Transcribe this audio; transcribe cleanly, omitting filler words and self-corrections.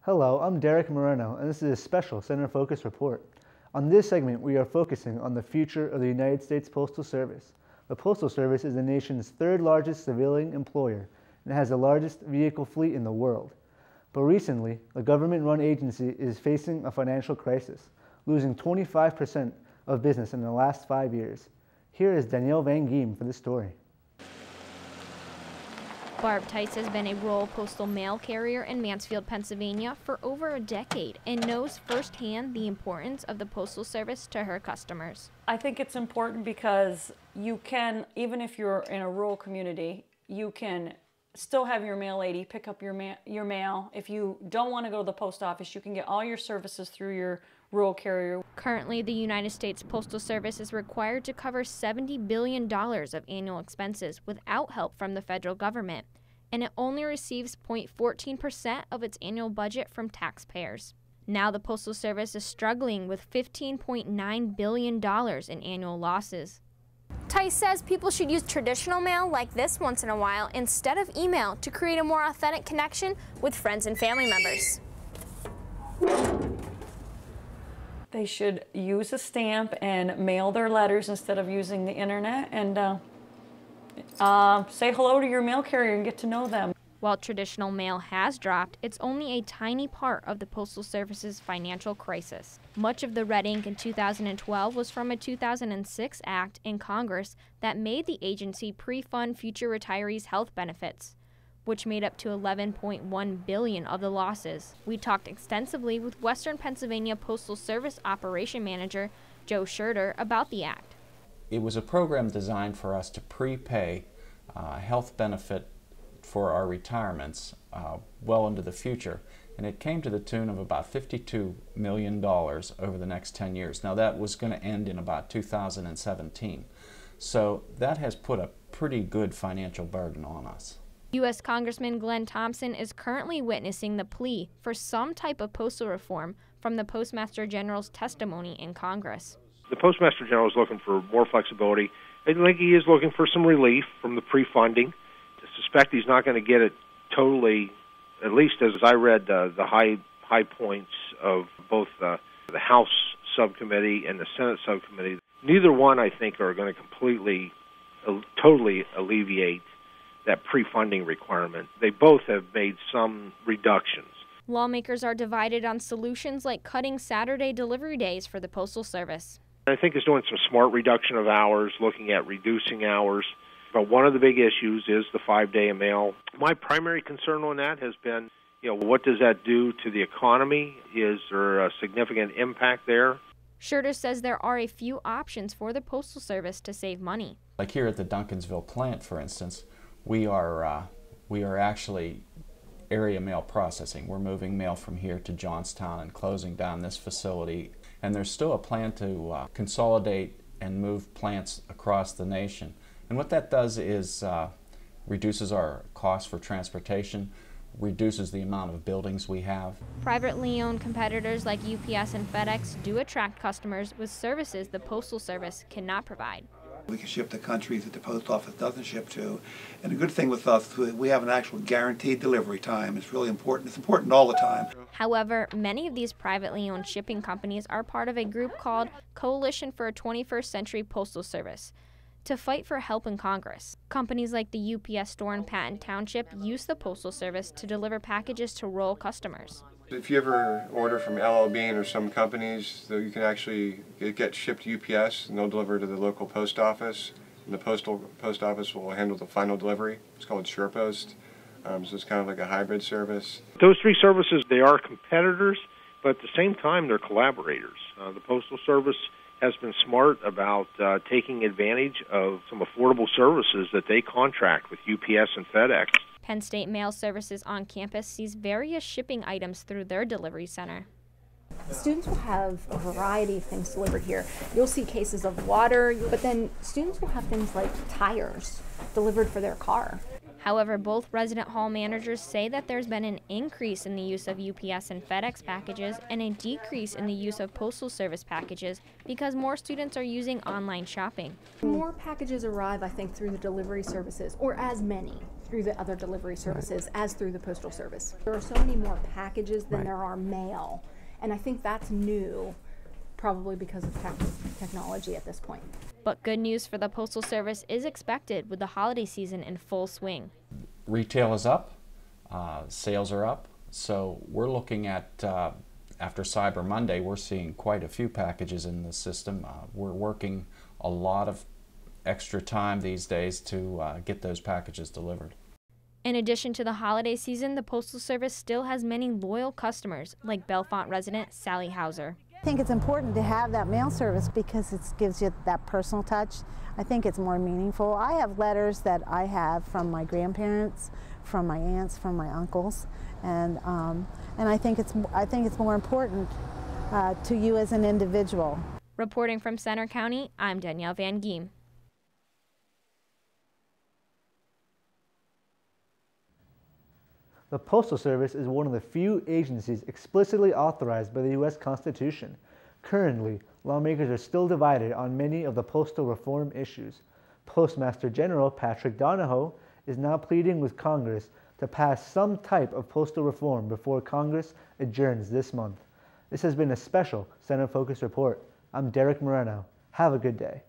Hello, I'm Derek Moreno, and this is a special Center Focus report. On this segment, we are focusing on the future of the United States Postal Service. The Postal Service is the nation's third largest civilian employer and has the largest vehicle fleet in the world. But recently, the government-run agency is facing a financial crisis, losing 25% of business in the last 5 years. Here is Danielle Van Gheem for the story. Barb Tice has been a rural postal mail carrier in Mansfield, Pennsylvania for over a decade and knows firsthand the importance of the Postal Service to her customers. I think it's important because you can, even if you're in a rural community, you can still have your mail lady pick up your mail. If you don't want to go to the post office, you can get all your services through your rural carrier. Currently, the United States Postal Service is required to cover $70 billion of annual expenses without help from the federal government, and it only receives 0.14% of its annual budget from taxpayers. Now the Postal Service is struggling with $15.9 billion in annual losses. Tice says people should use traditional mail like this once in a while instead of email to create a more authentic connection with friends and family members. They should use a stamp and mail their letters instead of using the internet, and say hello to your mail carrier and get to know them. While traditional mail has dropped, it's only a tiny part of the Postal Service's financial crisis. Much of the red ink in 2012 was from a 2006 act in Congress that made the agency pre-fund future retirees' health benefits, which made up to $11.1 billion of the losses. We talked extensively with Western Pennsylvania Postal Service Operation Manager Joe Schurter about the act. It was a program designed for us to prepay health benefit for our retirements well into the future, and it came to the tune of about $52 million over the next 10 years. Now that was going to end in about 2017, so that has put a pretty good financial burden on us. U.S. Congressman Glenn Thompson is currently witnessing the plea for some type of postal reform from the Postmaster General's testimony in Congress. The Postmaster General is looking for more flexibility. I think he is looking for some relief from the pre-funding. I suspect he's not going to get it totally, at least as I read the high points of both the House subcommittee and the Senate subcommittee. Neither one, I think, are going to totally alleviate that pre-funding requirement. They both have made some reductions. Lawmakers are divided on solutions like cutting Saturday delivery days for the Postal Service. I think it's doing some smart reduction of hours, looking at reducing hours. But one of the big issues is the 5-day mail. My primary concern on that has been, what does that do to the economy? Is there a significant impact there? Schurter says there are a few options for the Postal Service to save money. Like here at the Duncansville plant, for instance, we are actually area mail processing. We're moving mail from here to Johnstown and closing down this facility. And there's still a plan to consolidate and move plants across the nation. And what that does is reduces our cost for transportation, reduces the amount of buildings we have. Privately owned competitors like UPS and FedEx do attract customers with services the Postal Service cannot provide. We can ship to countries that the post office doesn't ship to. And the good thing with us, we have an actual guaranteed delivery time. It's really important. It's important all the time. However, many of these privately owned shipping companies are part of a group called Coalition for a 21st Century Postal Service to fight for help in Congress. Companies like the UPS store in Patton Township use the Postal Service to deliver packages to rural customers. If you ever order from LL Bean or some companies, you can actually get shipped to UPS and they'll deliver to the local post office. And the post office will handle the final delivery. It's called SurePost. So it's kind of like a hybrid service. Those three services, they are competitors, but at the same time, they're collaborators. The Postal Service has been smart about taking advantage of some affordable services that they contract with UPS and FedEx. Penn State Mail Services on campus sees various shipping items through their delivery center. Students will have a variety of things delivered here. You'll see cases of water, but then students will have things like tires delivered for their car. However, both resident hall managers say that there's been an increase in the use of UPS and FedEx packages and a decrease in the use of Postal Service packages because more students are using online shopping. More packages arrive, I think, through the delivery services, or as many. through the other delivery services as through the Postal Service. There are so many more packages than there are mail, and I think that's new, probably because of technology at this point. But good news for the Postal Service is expected with the holiday season in full swing. Retail is up, sales are up, so we're looking at, after Cyber Monday, we're seeing quite a few packages in the system. We're working a lot of extra time these days to get those packages delivered. In addition to the holiday season, the Postal Service still has many loyal customers, like Bellefonte resident Sally Hauser. I think it's important to have that mail service because it gives you that personal touch. I think it's more meaningful. I have letters that I have from my grandparents, from my aunts, from my uncles, and I think it's more important to you as an individual. Reporting from Center County, I'm Danielle Van Gheem. The Postal Service is one of the few agencies explicitly authorized by the U.S. Constitution. Currently, lawmakers are still divided on many of the postal reform issues. Postmaster General Patrick Donahoe is now pleading with Congress to pass some type of postal reform before Congress adjourns this month. This has been a special Center Focus report. I'm Derek Moreno. Have a good day.